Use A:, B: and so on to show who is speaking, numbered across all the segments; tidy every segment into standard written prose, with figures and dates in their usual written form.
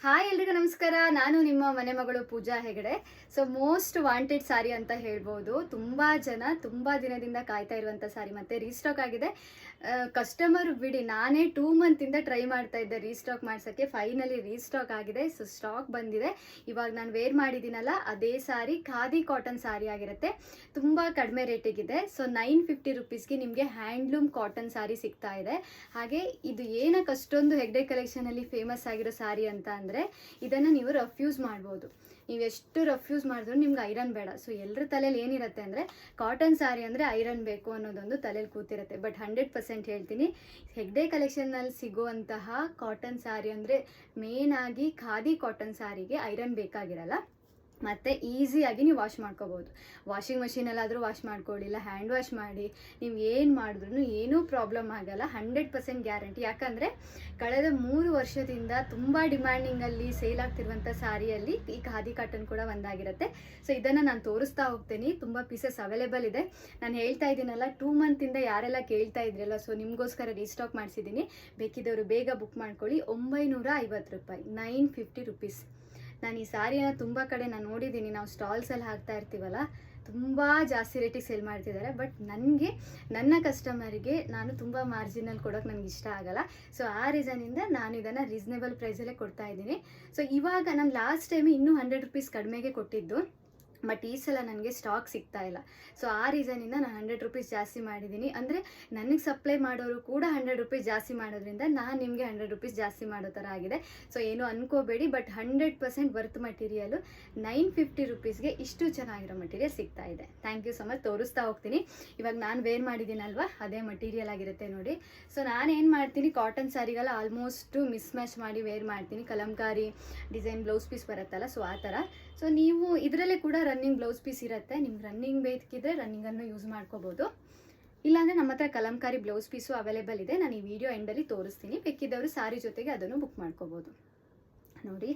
A: Hi ಎಲ್ರಿಗೂ ನಮಸ್ಕಾರ. ನಾನು ನಿಮ್ಮ ಮನೆ ಮಗಳು ಪೂಜಾ ಹೆಗಡೆ. ಸೊ ಮೋಸ್ಟ್ ವಾಂಟೆಡ್ ಸಾರಿ ಅಂತ ಹೇಳ್ಬೋದು. ತುಂಬ ಜನ ತುಂಬ ದಿನದಿಂದ ಕಾಯ್ತಾ ಇರುವಂಥ ಸಾರಿ ಮತ್ತೆ ರೀಸ್ಟಾಕ್ ಆಗಿದೆ. ಕಸ್ಟಮರ್ ಬಿಡಿ, ನಾನೇ 2 ಮಂತಿಂದ ಟ್ರೈ ಮಾಡ್ತಾ ಇದ್ದೆ ರೀಸ್ಟಾಕ್ ಮಾಡ್ಸೋಕ್ಕೆ. ಫೈನಲಿ ರೀಸ್ಟಾಕ್ ಆಗಿದೆ. ಸೊ ಸ್ಟಾಕ್ ಬಂದಿದೆ. ಇವಾಗ ನಾನು ವೇರ್ ಮಾಡಿದ್ದೀನಲ್ಲ ಅದೇ ಸಾರಿ ಖಾದಿ ಕಾಟನ್ ಸಾರಿ ಆಗಿರುತ್ತೆ. ತುಂಬ ಕಡಿಮೆ ರೇಟಿಗಿದೆ. ಸೊ 950 ರುಪೀಸ್ಗೆ ನಿಮಗೆ ಹ್ಯಾಂಡ್ಲೂಮ್ ಕಾಟನ್ ಸಾರಿ ಸಿಗ್ತಾ ಇದೆ. ಹಾಗೆ ಇದು ಏನಕ್ಕೆ ಅಷ್ಟೊಂದು ಹೆಗ್ಡೆ ಕಲೆಕ್ಷನಲ್ಲಿ ಫೇಮಸ್ ಆಗಿರೋ ಸಾರಿ ಅಂತ ಅಂದರೆ ಇದನ್ನು ನೀವು ರಫ್ ಯೂಸ್ ಮಾಡ್ಬೋದು. ನೀವು ಎಷ್ಟು ರಫ್ ಯೂಸ್ ಮಾಡಿದ್ರು ನಿಮ್ಗೆ ಐರನ್ ಬೇಡ. ಸೊ ಎಲ್ಲರ ತಲೆಯಲ್ಲಿ ಏನಿರುತ್ತೆ ಅಂದರೆ ಕಾಟನ್ ಸಾರಿ ಅಂದರೆ ಐರನ್ ಬೇಕು ಅನ್ನೋದೊಂದು ತಲೆಯಲ್ಲಿ ಕೂತಿರುತ್ತೆ. ಬಟ್ 100% ಹೇಳ್ತೀನಿ, ಹೆಗ್ಡೆ ಕಲೆಕ್ಷನ್ನಲ್ಲಿ ಸಿಗುವಂತಹ ಕಾಟನ್ ಸಾರಿ ಅಂದರೆ ಮೇನ್ ಆಗಿ ಖಾದಿ ಕಾಟನ್ ಸಾರಿಗೆ ಐರನ್ ಬೇಕಾಗಿರಲ್ಲ. ಮತ್ತು ಈಸಿಯಾಗಿ ನೀವು ವಾಶ್ ಮಾಡ್ಕೋಬೋದು. ವಾಷಿಂಗ್ ಮಷೀನಲ್ಲಾದರೂ ವಾಶ್ ಮಾಡ್ಕೊಳ್ಳಿಲ್ಲ, ಹ್ಯಾಂಡ್ ವಾಶ್ ಮಾಡಿ ನೀವು ಏನು ಮಾಡಿದ್ರೂ ಏನೂ ಪ್ರಾಬ್ಲಮ್ ಆಗಲ್ಲ. 100% ಗ್ಯಾರಂಟಿ. ಯಾಕಂದರೆ ಕಳೆದ 3 ವರ್ಷದಿಂದ ತುಂಬ ಡಿಮ್ಯಾಂಡಿಂಗಲ್ಲಿ ಸೇಲ್ ಆಗ್ತಿರುವಂಥ ಸಾರಿಯಲ್ಲಿ ಈ ಖಾದಿ ಕಾಟನ್ ಕೂಡ ಒಂದಾಗಿರುತ್ತೆ. ಸೊ ಇದನ್ನು ನಾನು ತೋರಿಸ್ತಾ ಹೋಗ್ತೀನಿ. ತುಂಬ ಪೀಸಸ್ ಅವೈಲೇಬಲ್ ಇದೆ. ನಾನು ಹೇಳ್ತಾ ಇದ್ದೀನಲ್ಲ, 2 ಮಂತಿಂದ ಯಾರೆಲ್ಲ ಕೇಳ್ತಾ ಇದ್ರಲ್ಲ, ಸೊ ನಿಮಗೋಸ್ಕರ ರೀಸ್ಟಾಕ್ ಮಾಡಿಸಿದ್ದೀನಿ. ಬೇಕಿದ್ದವರು ಬೇಗ ಬುಕ್ ಮಾಡ್ಕೊಳ್ಳಿ. 950 ರೂಪಾಯಿ, 950 ರುಪೀಸ್. ನಾನು ಈ ಸಾರಿನ ತುಂಬ ಕಡೆ ನಾನು ನೋಡಿದ್ದೀನಿ. ನಾವು ಸ್ಟಾಲ್ಸಲ್ಲಿ ಹಾಕ್ತಾ ಇರ್ತೀವಲ್ಲ, ತುಂಬ ಜಾಸ್ತಿ ರೇಟಿಗೆ ಸೇಲ್ ಮಾಡ್ತಿದ್ದಾರೆ. ಬಟ್ ನನಗೆ ನನ್ನ ಕಸ್ಟಮರಿಗೆ ನಾನು ತುಂಬ ಮಾರ್ಜಿನಲ್ಲಿ ಕೊಡೋಕೆ ನನಗೆ ಇಷ್ಟ ಆಗಲ್ಲ. ಸೊ ಆ ರೀಸನಿಂದ ನಾನು ಇದನ್ನು ರೀಸನೇಬಲ್ ಪ್ರೈಸಲ್ಲೇ ಕೊಡ್ತಾ ಇದ್ದೀನಿ. ಸೊ ಇವಾಗ ನಾನು ಲಾಸ್ಟ್ ಟೈಮ್ ಇನ್ನೂ 100 ರುಪೀಸ್ ಕಡಿಮೆಗೆ ಕೊಟ್ಟಿದ್ದು. ಬಟ್ ಈ ಸಲ ನನಗೆ ಸ್ಟಾಕ್ ಸಿಗ್ತಾ ಇಲ್ಲ. ಸೊ ಆ ರೀಸನಿಂದ ನಾನು 100 ರುಪೀಸ್ ಜಾಸ್ತಿ ಮಾಡಿದ್ದೀನಿ. ಅಂದರೆ ನನಗೆ ಸಪ್ಲೈ ಮಾಡೋರು ಕೂಡ 100 ರುಪೀಸ್ ಜಾಸ್ತಿ ಮಾಡೋದ್ರಿಂದ ನಾನು ನಿಮಗೆ 100 ರುಪೀಸ್ ಜಾಸ್ತಿ ಮಾಡೋ ಥರ ಆಗಿದೆ. ಸೊ ಏನು ಅನ್ಕೋಬೇಡಿ. ಬಟ್ 100% ವರ್ತ್ ಮಟೀರಿಯಲು 950 ರುಪೀಸ್ಗೆ ಇಷ್ಟು ಚೆನ್ನಾಗಿರೋ ಮಟೀರಿಯಲ್ ಸಿಗ್ತಾ ಇದೆ. Thank you so much. ತೋರಿಸ್ತಾ ಹೋಗ್ತೀನಿ. ಇವಾಗ ನಾನು ವೇರ್ ಮಾಡಿದ್ದೀನಲ್ವ, ಅದೇ ಮಟೀರಿಯಲ್ ಆಗಿರುತ್ತೆ ನೋಡಿ. ಸೊ ನಾನೇನು ಮಾಡ್ತೀನಿ, ಕಾಟನ್ ಸ್ಯಾರಿಗೆಲ್ಲ ಆಲ್ಮೋಸ್ಟು ಮಿಸ್ ಮ್ಯಾಚ್ ಮಾಡಿ ವೇರ್ ಮಾಡ್ತೀನಿ. ಕಲಂಕಾರಿ ಡಿಸೈನ್ ಬ್ಲೌಸ್ ಪೀಸ್ ಬರುತ್ತಲ್ಲ, ಸೊ ಆ ಥರ. ಸೊ ನೀವು ಇದರಲ್ಲೇ ಕೂಡ ರನ್ನಿಂಗ್ ಬ್ಲೌಸ್ ಪೀಸ್ ಇರುತ್ತೆ. ನಿಮ್ಗೆ ರನ್ನಿಂಗ್ ಬೇಕಿದ್ರೆ ರನ್ನಿಂಗನ್ನು ಯೂಸ್ ಮಾಡ್ಕೋಬೋದು. ಇಲ್ಲಾಂದರೆ ನಮ್ಮ ಹತ್ರ ಕಲಂಕಾರಿ ಬ್ಲೌಸ್ ಪೀಸು ಅವೈಲೇಬಲ್ ಇದೆ. ನಾನು ಈ ವಿಡಿಯೋ ಎಂಡಲ್ಲಿ ತೋರಿಸ್ತೀನಿ. ಬೇಕಿದ್ದವರು ಸಾರಿ ಜೊತೆಗೆ ಅದನ್ನು ಬುಕ್ ಮಾಡ್ಕೋಬೋದು. ನೋಡಿ,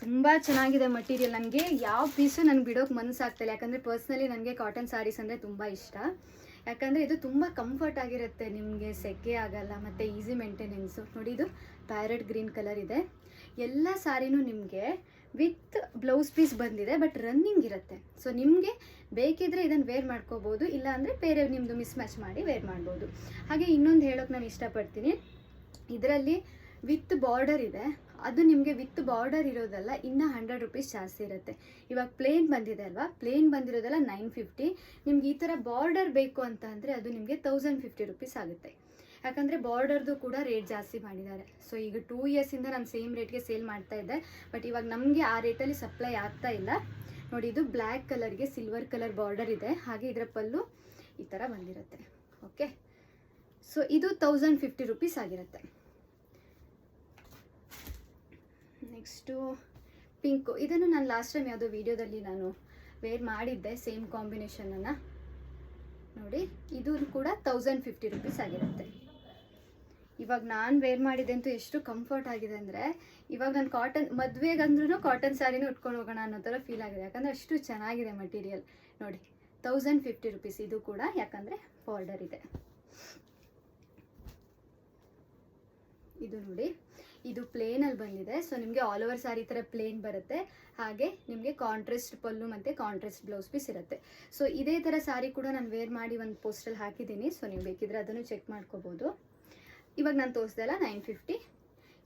A: ತುಂಬ ಚೆನ್ನಾಗಿದೆ ಮಟೀರಿಯಲ್. ನನಗೆ ಯಾವ ಪೀಸು ನನಗೆ ಬಿಡೋಕೆ ಮನಸ್ಸಾಗ್ತಾಯಿಲ್ಲ. ಯಾಕಂದರೆ ಪರ್ಸ್ನಲಿ ನನಗೆ ಕಾಟನ್ ಸಾರೀಸ್ ಅಂದರೆ ತುಂಬ ಇಷ್ಟ. ಯಾಕಂದರೆ ಇದು ತುಂಬ ಕಂಫರ್ಟ್ ಆಗಿರುತ್ತೆ. ನಿಮಗೆ ಸೆಕೆ ಆಗಲ್ಲ ಮತ್ತು ಈಸಿ ಮೇಂಟೆನೆನ್ಸು. ನೋಡಿ, ಇದು ಪ್ಯಾರೆಟ್ ಗ್ರೀನ್ ಕಲರ್ ಇದೆ. ಎಲ್ಲ ಸಾರಿನೂ ನಿಮಗೆ ವಿತ್ ಬ್ಲೌಸ್ ಪೀಸ್ ಬಂದಿದೆ. ಬಟ್ ರನ್ನಿಂಗ್ ಇರುತ್ತೆ. ಸೊ ನಿಮಗೆ ಬೇಕಿದ್ರೆ ಇದನ್ನು ವೇರ್ ಮಾಡ್ಕೋಬೋದು. ಇಲ್ಲ ಅಂದರೆ ಬೇರೆ ನಿಮ್ಮದು ಮಿಸ್ ಮ್ಯಾಚ್ ಮಾಡಿ ವೇರ್ ಮಾಡ್ಬೋದು. ಹಾಗೆ ಇನ್ನೊಂದು ಹೇಳೋಕೆ ನಾನು ಇಷ್ಟಪಡ್ತೀನಿ, ಇದರಲ್ಲಿ ವಿತ್ ಬಾರ್ಡರ್ ಇದೆ. ಅದು ನಿಮಗೆ ವಿತ್ ಬಾರ್ಡರ್ ಇರೋದಲ್ಲ, ಇನ್ನೂ 100 ರುಪೀಸ್ ಜಾಸ್ತಿ ಇರುತ್ತೆ. ಇವಾಗ ಪ್ಲೇನ್ ಬಂದಿದೆ ಅಲ್ವಾ, ಪ್ಲೇನ್ ಬಂದಿರೋದಲ್ಲ 950. ನಿಮ್ಗೆ ಈ ಥರ ಬಾರ್ಡರ್ ಬೇಕು ಅಂತ ಅಂದರೆ ಅದು ನಿಮಗೆ 1050 ರುಪೀಸ್ ಆಗುತ್ತೆ. ಯಾಕಂದರೆ ಬಾರ್ಡರ್ದು ಕೂಡ ರೇಟ್ ಜಾಸ್ತಿ ಮಾಡಿದ್ದಾರೆ. ಸೊ ಈಗ 2 ಇಯರ್ಸಿಂದ ನಾನು ಸೇಮ್ ರೇಟ್ಗೆ ಸೇಲ್ ಮಾಡ್ತಾ ಇದ್ದೆ. ಬಟ್ ಇವಾಗ ನಮಗೆ ಆ ರೇಟಲ್ಲಿ ಸಪ್ಲೈ ಆಗ್ತಾ ಇಲ್ಲ. ನೋಡಿ, ಇದು ಬ್ಲ್ಯಾಕ್ ಕಲರ್ಗೆ ಸಿಲ್ವರ್ ಕಲರ್ ಬಾರ್ಡರ್ ಇದೆ. ಹಾಗೆ ಇದರ ಪಲ್ಲು ಈ ಥರ ಬಂದಿರುತ್ತೆ. ಓಕೆ, ಸೊ ಇದು 1050 ರುಪೀಸ್ ಆಗಿರುತ್ತೆ. Next pink. ಇದನ್ನು ನಾನು ಲಾಸ್ಟ್ ಟೈಮ್ ಯಾವುದೋ ವೀಡಿಯೋದಲ್ಲಿ ನಾನು ವೇರ್ ಮಾಡಿದ್ದೆ, ಸೇಮ್ ಕಾಂಬಿನೇಷನನ್ನು. ನೋಡಿ, ಇದು ಕೂಡ 1050 ರುಪೀಸ್ ಆಗಿರುತ್ತೆ. ಇವಾಗ ನಾನು ವೇರ್ ಮಾಡಿದ್ದಂತೂ ಎಷ್ಟು ಕಂಫರ್ಟ್ ಆಗಿದೆ ಅಂದರೆ, ಇವಾಗ ನಾನು ಕಾಟನ್ ಮದುವೆಗಂದ್ರೂ ಕಾಟನ್ ಸ್ಯಾರಿನೂ ಉಟ್ಕೊಂಡು ಹೋಗೋಣ ಅನ್ನೋ ಥರ ಫೀಲ್ ಆಗಿದೆ. ಯಾಕಂದರೆ ಅಷ್ಟು ಚೆನ್ನಾಗಿದೆ ಮಟೀರಿಯಲ್. ನೋಡಿ, 1050 ರುಪೀಸ್ ಇದು ಕೂಡ. ಯಾಕಂದರೆ ಬಾರ್ಡರ್ ಇದೆ. ಇದು ನೋಡಿ, ಇದು ಪ್ಲೇನಲ್ಲಿ ಬಂದಿದೆ. ಸೊ ನಿಮಗೆ ಆಲ್ ಓವರ್ ಸ್ಯಾರಿ ಥರ ಪ್ಲೇನ್ ಬರುತ್ತೆ. ಹಾಗೆ ನಿಮಗೆ ಕಾಂಟ್ರಾಸ್ಟ್ ಪಲ್ಲು ಮತ್ತು ಕಾಂಟ್ರಾಸ್ಟ್ ಬ್ಲೌಸ್ ಪೀಸ್ ಇರುತ್ತೆ. ಸೊ ಇದೇ ಥರ ಸ್ಯಾರಿ ಕೂಡ ನಾನು ವೇರ್ ಮಾಡಿ ಒಂದು ಪೋಸ್ಟಲ್ಲಿ ಹಾಕಿದ್ದೀನಿ. ಸೊ ನೀವು ಬೇಕಿದ್ರೆ ಅದನ್ನು ಚೆಕ್ ಮಾಡ್ಕೋಬೋದು. ಇವಾಗ ನಾನು ತೋರಿಸ್ದಲ್ಲ 950,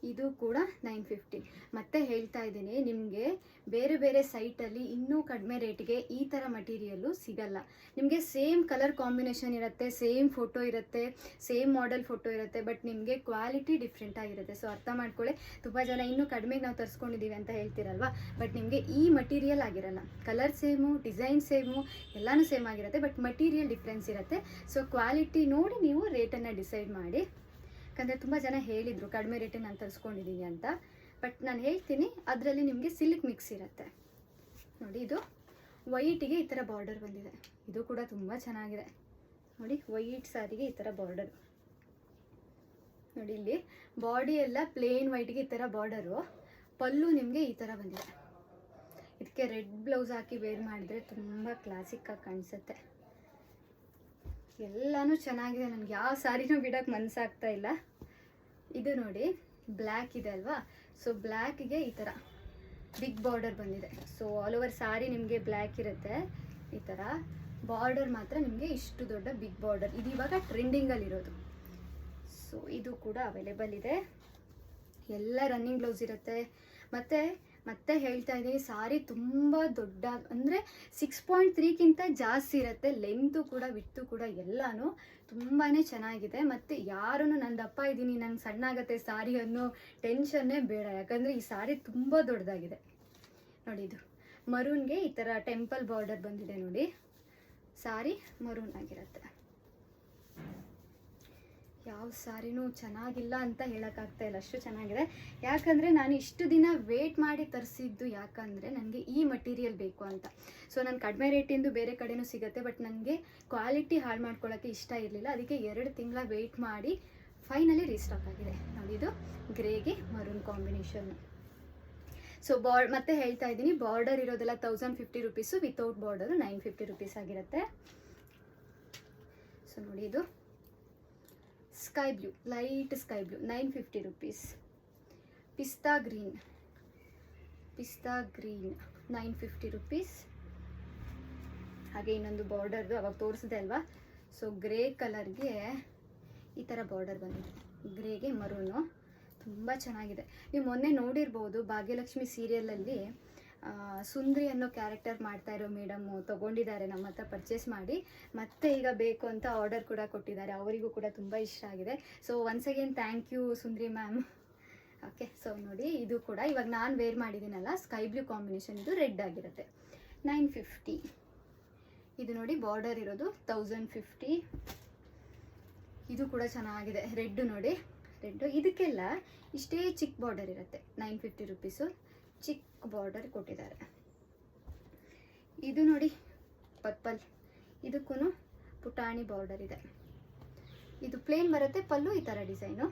A: ಇದು ಕೂಡ 950. ಮತ್ತೆ ಹೇಳ್ತಾ ಇದ್ದೀನಿ, ನಿಮಗೆ ಬೇರೆ ಬೇರೆ ಸೈಟಲ್ಲಿ ಇನ್ನೂ ಕಡಿಮೆ ರೇಟಿಗೆ ಈ ಥರ ಮಟೀರಿಯಲ್ಲು ಸಿಗಲ್ಲ. ನಿಮಗೆ ಸೇಮ್ ಕಲರ್ ಕಾಂಬಿನೇಷನ್ ಇರುತ್ತೆ, ಸೇಮ್ ಫೋಟೋ ಇರುತ್ತೆ, ಸೇಮ್ ಮಾಡೆಲ್ ಫೋಟೋ ಇರುತ್ತೆ. ಬಟ್ ನಿಮಗೆ ಕ್ವಾಲಿಟಿ ಡಿಫ್ರೆಂಟ್ ಆಗಿರುತ್ತೆ. ಸೊ ಅರ್ಥ ಮಾಡ್ಕೊಳ್ಳಿ. ತುಂಬ ಜನ ಇನ್ನೂ ಕಡಿಮೆಗೆ ನಾವು ತರಿಸ್ಕೊಂಡಿದ್ದೀವಿ ಅಂತ ಹೇಳ್ತೀರಲ್ವ. ಬಟ್ ನಿಮಗೆ ಈ ಮಟೀರಿಯಲ್ ಆಗಿರಲ್ಲ. ಕಲರ್ ಸೇಮು, ಡಿಸೈನ್ ಸೇಮು, ಎಲ್ಲನೂ ಸೇಮ್ ಆಗಿರುತ್ತೆ. ಬಟ್ ಮಟೀರಿಯಲ್ ಡಿಫ್ರೆನ್ಸ್ ಇರುತ್ತೆ. ಸೊ ಕ್ವಾಲಿಟಿ ನೋಡಿ ನೀವು ರೇಟನ್ನು ಡಿಸೈಡ್ ಮಾಡಿ. ಯಾಕಂದರೆ ತುಂಬ ಜನ ಹೇಳಿದರು ಕಡಿಮೆ ರೇಟಿಗೆ ನಾನು ತರಿಸ್ಕೊಂಡಿದ್ದೀನಿ ಅಂತ. ಬಟ್ ನಾನು ಹೇಳ್ತೀನಿ, ಅದರಲ್ಲಿ ನಿಮಗೆ ಸಿಲ್ಕ್ ಮಿಕ್ಸ್ ಇರುತ್ತೆ. ನೋಡಿ, ಇದು ವೈಟಿಗೆ ಈ ಥರ ಬಾರ್ಡರ್ ಬಂದಿದೆ. ಇದು ಕೂಡ ತುಂಬ ಚೆನ್ನಾಗಿದೆ. ನೋಡಿ, ವೈಟ್ ಸ್ಯಾರಿಗೆ ಈ ಥರ ಬಾರ್ಡರ್. ನೋಡಿ, ಇಲ್ಲಿ ಬಾಡಿ ಎಲ್ಲ ಪ್ಲೇನ್ ವೈಟಿಗೆ ಈ ಥರ ಬಾರ್ಡರು. ಪಲ್ಲು ನಿಮಗೆ ಈ ಥರ ಬಂದಿದೆ. ಇದಕ್ಕೆ ರೆಡ್ ಬ್ಲೌಸ್ ಹಾಕಿ ವೇರ್ ಮಾಡಿದರೆ ತುಂಬ ಕ್ಲಾಸಿಕ್ಕಾಗಿ ಕಾಣಿಸುತ್ತೆ. ಎಲ್ಲನೂ ಚೆನ್ನಾಗಿದೆ. ನನಗೆ ಯಾವ ಸ್ಯಾರಿನೂ ಬಿಡೋಕ್ಕೆ ಮನಸ್ಸಾಗ್ತಾ ಇಲ್ಲ. ಇದು ನೋಡಿ, ಬ್ಲ್ಯಾಕ್ ಇದೆ ಅಲ್ವಾ. ಸೊ ಬ್ಲ್ಯಾಕ್ಗೆ ಈ ಥರ ಬಿಗ್ ಬಾರ್ಡರ್ ಬಂದಿದೆ. ಸೊ ಆಲ್ ಓವರ್ ಸಾರಿ ನಿಮಗೆ ಬ್ಲ್ಯಾಕ್ ಇರುತ್ತೆ, ಈ ಥರ ಬಾರ್ಡರ್ ಮಾತ್ರ ನಿಮಗೆ ಇಷ್ಟು ದೊಡ್ಡ ಬಿಗ್ ಬಾರ್ಡರ್. ಇದು ಇವಾಗ ಟ್ರೆಂಡಿಂಗಲ್ಲಿರೋದು. ಸೊ ಇದು ಕೂಡ ಅವೈಲೇಬಲ್ ಇದೆ. ಎಲ್ಲ ರನ್ನಿಂಗ್ ಬ್ಲೌಸ್ ಇರುತ್ತೆ. ಮತ್ತೆ ಹೇಳ್ತಾ ಇದ್ದೀನಿ, ಸಾರಿ ತುಂಬ ದೊಡ್ಡ ಅಂದರೆ 6.3ಗಿಂತ ಜಾಸ್ತಿ ಇರುತ್ತೆ. ಲೆಂತು ಕೂಡ ವಿಡ್ತು ಕೂಡ ಎಲ್ಲನೂ ತುಂಬಾ ಚೆನ್ನಾಗಿದೆ. ಮತ್ತು ಯಾರೂ ನಾನು ದಪ್ಪ ಇದ್ದೀನಿ, ನಂಗೆ ಸಣ್ಣ ಆಗುತ್ತೆ ಸಾರಿ ಅನ್ನೋ ಟೆನ್ಷನ್ನೇ ಬೇಡ, ಯಾಕಂದರೆ ಈ ಸಾರಿ ತುಂಬ ದೊಡ್ಡದಾಗಿದೆ ನೋಡಿ. ಇದು ಮರೂನ್ಗೆ ಈ ಥರ ಟೆಂಪಲ್ ಬಾರ್ಡರ್ ಬಂದಿದೆ ನೋಡಿ. ಸಾರಿ ಮರೂನ್ ಆಗಿರುತ್ತೆ. ಯಾವ ಸಾರಿನೂ ಚೆನ್ನಾಗಿಲ್ಲ ಅಂತ ಹೇಳೋಕ್ಕಾಗ್ತಾ ಇಲ್ಲ, ಅಷ್ಟು ಚೆನ್ನಾಗಿದೆ. ಯಾಕಂದರೆ ನಾನು ಇಷ್ಟು ದಿನ ವೇಟ್ ಮಾಡಿ ತರಿಸಿದ್ದು, ಯಾಕಂದರೆ ನನಗೆ ಈ ಮಟೀರಿಯಲ್ ಬೇಕು ಅಂತ. ಸೊ ನಾನು ಕಡಿಮೆ ರೇಟಿಂದು ಬೇರೆ ಕಡೆನೂ ಸಿಗುತ್ತೆ, ಬಟ್ ನನಗೆ ಕ್ವಾಲಿಟಿ ಹಾಳು ಮಾಡ್ಕೊಳ್ಳೋಕ್ಕೆ ಇಷ್ಟ ಇರಲಿಲ್ಲ. ಅದಕ್ಕೆ 2 ತಿಂಗಳ ವೇಟ್ ಮಾಡಿ ಫೈನಲಿ ರೀಸ್ಟಾಕ್ ಆಗಿದೆ ನೋಡಿ. ಇದು ಗ್ರೇಗೆ ಮರೂನ್ ಕಾಂಬಿನೇಷನ್ನು. ಸೊ ಮತ್ತೆ ಹೇಳ್ತಾ ಇದ್ದೀನಿ, ಬಾರ್ಡರ್ ಇರೋದೆಲ್ಲ 1050 ರುಪೀಸು, ವಿತೌಟ್ ಬಾರ್ಡರು 950 ರುಪೀಸ್ ಆಗಿರುತ್ತೆ. ಸೊ ನೋಡಿ, ಇದು sky blue, light sky blue 950 rupees. ಪಿಸ್ತಾ ಗ್ರೀನ್ 950 ರುಪೀಸ್. ಹಾಗೆ ಇನ್ನೊಂದು ಬಾರ್ಡರ್ದು ಅವಾಗ ತೋರಿಸಿದೆ ಅಲ್ವಾ. ಸೊ ಗ್ರೇ ಕಲರ್ಗೆ ಈ ಥರ ಬಾರ್ಡರ್ ಬಂದಿದೆ, ಗ್ರೇಗೆ ಮರೂನು ತುಂಬ ಚೆನ್ನಾಗಿದೆ. ನೀವು ಮೊನ್ನೆ ನೋಡಿರ್ಬೋದು, ಭಾಗ್ಯಲಕ್ಷ್ಮಿ ಸೀರಿಯಲಲ್ಲಿ ಸುಂದ್ರಿ ಅನ್ನೋ ಕ್ಯಾರೆಕ್ಟರ್ ಮಾಡ್ತಾ ಇರೋ ಮೇಡಮ್ಮು ತೊಗೊಂಡಿದ್ದಾರೆ ನಮ್ಮ ಹತ್ರ ಪರ್ಚೇಸ್ ಮಾಡಿ. ಮತ್ತೆ ಈಗ ಬೇಕು ಅಂತ ಆರ್ಡರ್ ಕೂಡ ಕೊಟ್ಟಿದ್ದಾರೆ, ಅವರಿಗೂ ಕೂಡ ತುಂಬ ಇಷ್ಟ ಆಗಿದೆ. So once again thank you Sundri ma'am. Okay, so ನೋಡಿ, ಇದು ಕೂಡ ಇವಾಗ ನಾನು ವೇರ್ ಮಾಡಿದ್ದೀನಲ್ಲ, ಸ್ಕೈ ಬ್ಲೂ ಕಾಂಬಿನೇಷನ್, ಇದು ರೆಡ್ ಆಗಿರುತ್ತೆ 950. ಇದು ನೋಡಿ, ಬಾರ್ಡರ್ ಇರೋದು 1050. ಇದು ಕೂಡ ಚೆನ್ನಾಗಿದೆ, ರೆಡ್ ನೋಡಿ, ರೆಡ್ಡು. ಇದಕ್ಕೆಲ್ಲ ಇಷ್ಟೇ ಚಿಕ್ಕ ಬಾರ್ಡರ್ ಇರುತ್ತೆ, 950 ರುಪೀಸು. ಚಿಕ್ಕ ಬಾರ್ಡರ್ ಕೊಟ್ಟಿದ್ದಾರೆ. ಇದು ನೋಡಿ ಪರ್ಪಲ್, ಇದಕ್ಕೂ ಪುಟಾಣಿ ಬಾರ್ಡರ್ ಇದೆ. ಇದು ಪ್ಲೇನ್ ಬರುತ್ತೆ, ಪಲ್ಲು ಈ ಥರ ಡಿಸೈನು.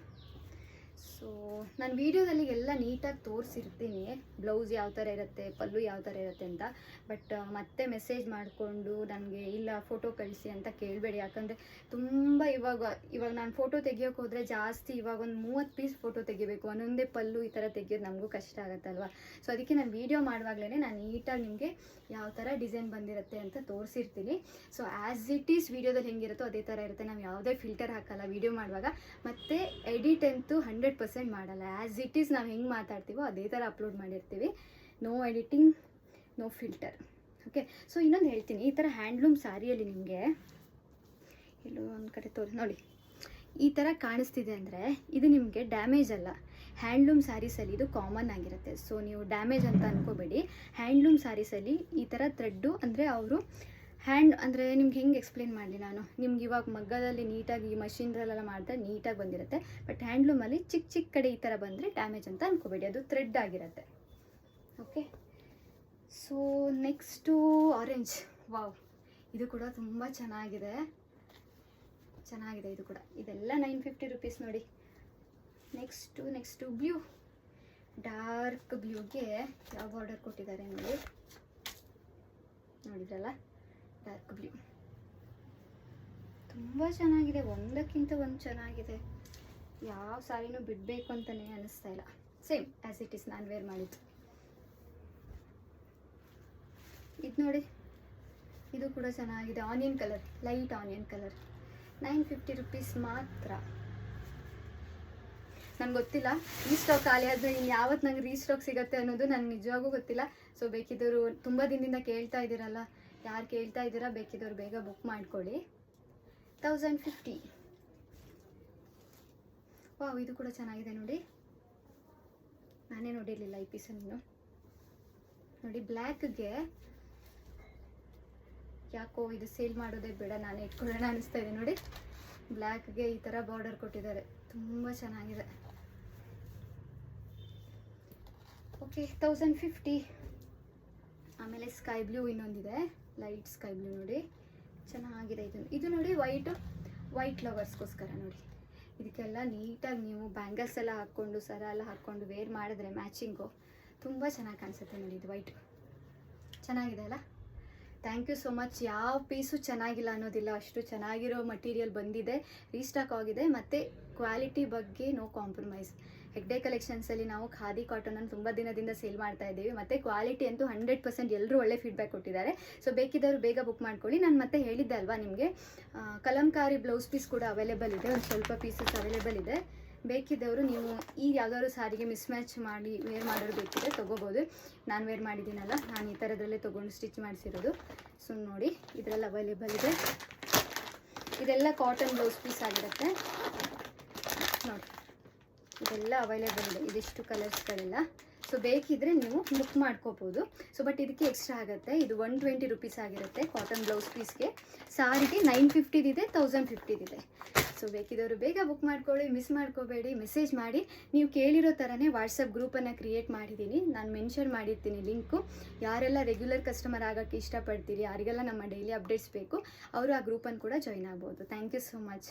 A: ಸೊ ನಾನು ವೀಡಿಯೋದಲ್ಲಿ ಎಲ್ಲ ನೀಟಾಗಿ ತೋರಿಸಿರ್ತೀನಿ, ಬ್ಲೌಸ್ ಯಾವ ಥರ ಇರುತ್ತೆ, ಪಲ್ಲು ಯಾವ ಥರ ಇರುತ್ತೆ ಅಂತ. ಬಟ್ ಮತ್ತೆ ಮೆಸೇಜ್ ಮಾಡಿಕೊಂಡು ನನಗೆ ಇಲ್ಲ ಫೋಟೋ ಕಳಿಸಿ ಅಂತ ಕೇಳಬೇಡಿ, ಯಾಕಂದರೆ ತುಂಬ ಇವಾಗ ನಾನು ಫೋಟೋ ತೆಗಿಯೋಕೆ ಹೋದರೆ ಜಾಸ್ತಿ, ಇವಾಗ ಒಂದು 30 ಪೀಸ್ ಫೋಟೋ ತೆಗಿಬೇಕು, ಒಂದೊಂದೇ ಪಲ್ಲು ಈ ಥರ ತೆಗಿಯೋದು ನಮಗೂ ಕಷ್ಟ ಆಗುತ್ತಲ್ವ. ಸೊ ಅದಕ್ಕೆ ನಾನು ವೀಡಿಯೋ ಮಾಡುವಾಗಲೇ ನಾನು ನೀಟಾಗಿ ನಿಮಗೆ ಯಾವ ಥರ ಡಿಸೈನ್ ಬಂದಿರುತ್ತೆ ಅಂತ ತೋರಿಸಿರ್ತೀನಿ. ಸೊ ಆ್ಯಸ್ ಇಟ್ ಈಸ್ ವೀಡಿಯೋದಲ್ಲಿ ಹೆಂಗಿರುತ್ತೋ ಅದೇ ಥರ ಇರುತ್ತೆ. ನಾವು ಯಾವುದೇ ಫಿಲ್ಟರ್ ಹಾಕಲ್ಲ ವೀಡಿಯೋ ಮಾಡುವಾಗ, ಮತ್ತು ಎಡಿಟ್ ಅಂತೂ 100% ಮಾಡಲ್ಲ. ಆ್ಯಸ್ ಇಟ್ ಈಸ್ ನಾವು ಹೆಂಗೆ ಮಾತಾಡ್ತೀವೋ ಅದೇ ಥರ ಅಪ್ಲೋಡ್ ಮಾಡಿರ್ತೀವಿ. No editing, no filter. Okay, so ಇನ್ನೊಂದು ಹೇಳ್ತೀನಿ, ಈ ಥರ ಹ್ಯಾಂಡ್ಲೂಮ್ ಸ್ಯಾರಿಯಲ್ಲಿ ನಿಮಗೆ ಎಲ್ಲೋ ಒಂದು ಕಡೆ ನೋಡಿ, ಈ ಥರ ಕಾಣಿಸ್ತಿದೆ ಅಂದರೆ ಇದು ನಿಮಗೆ ಡ್ಯಾಮೇಜ್ ಅಲ್ಲ. ಹ್ಯಾಂಡ್ಲೂಮ್ ಸ್ಯಾರೀಸಲ್ಲಿ ಇದು ಕಾಮನ್ ಆಗಿರುತ್ತೆ. ಸೊ ನೀವು ಡ್ಯಾಮೇಜ್ ಅಂತ ಅನ್ಕೋಬೇಡಿ. ಹ್ಯಾಂಡ್ಲೂಮ್ ಸ್ಯಾರೀಸಲ್ಲಿ ಈ ಥರ ಥ್ರೆಡ್ಡು ಅಂದರೆ ಅವರು ಅಂದರೆ ನಿಮ್ಗೆ ಹೆಂಗೆ ಎಕ್ಸ್ಪ್ಲೇನ್ ಮಾಡಲಿ ನಾನು, ನಿಮ್ಗೆ ಇವಾಗ ಮಗ್ಗದಲ್ಲಿ ನೀಟಾಗಿ ಮಷಿನ್ರಲ್ಲೆಲ್ಲ ಮಾಡಿದ್ರೆ ನೀಟಾಗಿ ಬಂದಿರುತ್ತೆ. ಬಟ್ ಹ್ಯಾಂಡ್ಲೂಮಲ್ಲಿ ಚಿಕ್ಕ ಕಡೆ ಈ ಥರ ಬಂದರೆ ಡ್ಯಾಮೇಜ್ ಅಂತ ಅನ್ಕೋಬೇಡಿ, ಅದು ಥ್ರೆಡ್ ಆಗಿರುತ್ತೆ. Okay, so next orange. Wow, ಇದು ಕೂಡ ತುಂಬ ಚೆನ್ನಾಗಿದೆ ಇದು ಕೂಡ. ಇದೆಲ್ಲ 950 ರುಪೀಸ್ ನೋಡಿ. ನೆಕ್ಸ್ಟು ಬ್ಲೂ, ಡಾರ್ಕ್ ಬ್ಲೂಗೆ ಯಾವ ಬಾರ್ಡರ್ ಕೊಟ್ಟಿದ್ದಾರೆ ನೋಡಿದ್ರಲ್ಲ, ಡಾರ್ಕ್ ಬ್ಲೂ ತುಂಬ ಚೆನ್ನಾಗಿದೆ, ಒಂದಕ್ಕಿಂತ ಒಂದು ಚೆನ್ನಾಗಿದೆ. ಯಾವ ಸಾರಿನೂ ಬಿಡಬೇಕು ಅಂತಲೇ ಅನ್ನಿಸ್ತಾ ಇಲ್ಲ. ಸೇಮ್ ಆ್ಯಸ್ ಇಟ್ ಈಸ್ ನಾನು ವೇರ್ ಮಾಡಿದ್ದು. ಇದು ನೋಡಿ, ಇದು ಕೂಡ ಚೆನ್ನಾಗಿದೆ, onion colour, light onion colour, 950 rupees ಮಾತ್ರ. ನನಗೆ ಗೊತ್ತಿಲ್ಲ ರೀಸ್ಟಾಕ್ ಖಾಲಿ ಆದರೆ ಇನ್ನು ಯಾವತ್ತು ನಂಗೆ ರೀಸ್ಟಾಕ್ ಸಿಗುತ್ತೆ ಅನ್ನೋದು ನನಗೆ ನಿಜವಾಗೂ ಗೊತ್ತಿಲ್ಲ. ಸೊ ಬೇಕಿದ್ದವರು ತುಂಬ ದಿನದಿಂದ ಕೇಳ್ತಾ ಇದ್ದೀರಲ್ಲ, ಯಾರು ಕೇಳ್ತಾ ಇದ್ದೀರಾ ಬೇಕಿದ್ದವರು ಬೇಗ ಬುಕ್ ಮಾಡ್ಕೊಳ್ಳಿ. 1050. ವಾವ್, ಇದು ಕೂಡ ಚೆನ್ನಾಗಿದೆ ನೋಡಿ, ನಾನೇ ನೋಡಿರಲಿಲ್ಲ ಈ ಪೀಸನ್ನು ನೋಡಿ. ಬ್ಲ್ಯಾಕ್ಗೆ ಯಾಕೋ ಇದು ಸೇಲ್ ಮಾಡೋದೇ ಬೇಡ, ನಾನೇ ಇಟ್ಕೊಳ್ಳೋಣ ಅನಿಸ್ತಾ ಇದೆ ನೋಡಿ. ಬ್ಲ್ಯಾಕ್ಗೆ ಈ ಥರ ಬಾರ್ಡರ್ ಕೊಟ್ಟಿದ್ದಾರೆ, ತುಂಬ ಚೆನ್ನಾಗಿದೆ. ಓಕೆ, 1050. ಆಮೇಲೆ ಸ್ಕೈ ಬ್ಲೂ ಇನ್ನೊಂದಿದೆ, ಲೈಟ್ ಸ್ಕೈ ಬ್ಲೂ ನೋಡಿ, ಚೆನ್ನಾಗಿದೆ. ಇದು ನೋಡಿ, ವೈಟ್ ಲವರ್ಸ್ಗೋಸ್ಕರ ನೋಡಿ. ಇದಕ್ಕೆಲ್ಲ ನೀಟಾಗಿ ನೀವು ಬ್ಯಾಂಗಲ್ಸ್ ಎಲ್ಲ ಹಾಕ್ಕೊಂಡು, ಸರ ಎಲ್ಲ ಹಾಕ್ಕೊಂಡು ವೇರ್ ಮಾಡಿದ್ರೆ ಮ್ಯಾಚಿಂಗು ತುಂಬ ಚೆನ್ನಾಗಿ ಕಾಣಿಸುತ್ತೆ ನೋಡಿ. ಇದು ವೈಟ್ ಚೆನ್ನಾಗಿದೆ ಅಲ್ಲ. Thank you so much. ಯಾವ ಪೀಸು ಚೆನ್ನಾಗಿಲ್ಲ ಅನ್ನೋದಿಲ್ಲ, ಅಷ್ಟು ಚೆನ್ನಾಗಿರೋ ಮಟೀರಿಯಲ್ ಬಂದಿದೆ, ರೀಸ್ಟಾಕ್ ಆಗಿದೆ. ಮತ್ತು ಕ್ವಾಲಿಟಿ ಬಗ್ಗೆ ನೋ ಕಾಂಪ್ರಮೈಸ್. ಹೆಗ್ಡೆ ಕಲೆಕ್ಷನ್ಸಲ್ಲಿ ನಾವು ಖಾದಿ ಕಾಟನನ್ನು ತುಂಬ ದಿನದಿಂದ ಸೇಲ್ ಮಾಡ್ತಾ ಇದ್ದೀವಿ, ಮತ್ತು ಕ್ವಾಲಿಟಿ ಅಂತೂ 100% ಎಲ್ಲರೂ ಒಳ್ಳೆ ಫೀಡ್ಬ್ಯಾಕ್ ಕೊಟ್ಟಿದ್ದಾರೆ. ಸೊ ಬೇಕಿದ್ದವರು ಬೇಗ ಬುಕ್ ಮಾಡ್ಕೊಳ್ಳಿ. ನಾನು ಮತ್ತೆ ಹೇಳಿದ್ದೆ ಅಲ್ವಾ ನಿಮಗೆ, ಕಲಂಕಾರಿ ಬ್ಲೌಸ್ ಪೀಸ್ ಕೂಡ ಅವೈಲೇಬಲ್ ಇದೆ, ಒಂದು ಸ್ವಲ್ಪ ಪೀಸಸ್ ಅವೈಲೇಬಲ್ ಇದೆ. ಬೇಕಿದ್ದವರು ನೀವು ಈ ಯಾವ್ದಾದ್ರು ಸಾರಿಗೆ ಮಿಸ್ಮ್ಯಾಚ್ ಮಾಡಿ ವೇರ್ ಮಾಡೋರು ಬೇಕಿದ್ರೆ ತೊಗೋಬೋದು. ನಾನು ವೇರ್ ಮಾಡಿದ್ದೀನಲ್ಲ, ನಾನು ಈ ಥರದ್ರಲ್ಲೇ ತೊಗೊಂಡು ಸ್ಟಿಚ್ ಮಾಡಿಸಿರೋದು. ಸೊ ನೋಡಿ, ಇದರಲ್ಲಿ ಅವೈಲೇಬಲ್ ಇದೆ. ಇದೆಲ್ಲ ಕಾಟನ್ ಬ್ಲೌಸ್ ಪೀಸ್ ಆಗಿರುತ್ತೆ ನೋಡಿ, ಇದೆಲ್ಲ ಅವೈಲೇಬಲ್ ಇದೆ, ಇದಿಷ್ಟು ಕಲರ್ಸ್ಗಳೆಲ್ಲ. ಸೊ ಬೇಕಿದ್ರೆ ನೀವು ಬುಕ್ ಮಾಡ್ಕೋಬೋದು. ಸೊ ಬಟ್ ಇದಕ್ಕೆ ಎಕ್ಸ್ಟ್ರಾ ಆಗುತ್ತೆ, ಇದು 120 ರುಪೀಸ್ ಆಗಿರುತ್ತೆ ಕಾಟನ್ ಬ್ಲೌಸ್ ಪೀಸ್ಗೆ. ಸಾರಿಗೆ 950 ಇದೆ, 1050 ಇದೆ. ಸೊ ಬೇಕಿದ್ದವರು ಬೇಗ ಬುಕ್ ಮಾಡ್ಕೊಳ್ಳಿ, ಮಿಸ್ ಮಾಡ್ಕೋಬೇಡಿ. ಮೆಸೇಜ್ ಮಾಡಿ. ನೀವು ಕೇಳಿರೋ ಥರನೇ ವಾಟ್ಸಪ್ ಗ್ರೂಪನ್ನು ಕ್ರಿಯೇಟ್ ಮಾಡಿದ್ದೀನಿ, ನಾನು ಮೆನ್ಷನ್ ಮಾಡಿರ್ತೀನಿ ಲಿಂಕು. ಯಾರೆಲ್ಲ ರೆಗ್ಯುಲರ್ ಕಸ್ಟಮರ್ ಆಗೋಕ್ಕೆ ಇಷ್ಟಪಡ್ತೀರಿ, ಯಾರಿಗೆಲ್ಲ ನಮ್ಮ ಡೈಲಿ ಅಪ್ಡೇಟ್ಸ್ ಬೇಕು, ಅವರು ಆ ಗ್ರೂಪನ್ನು ಕೂಡ ಜಾಯ್ನ್ ಆಗ್ಬೋದು. Thank you so much.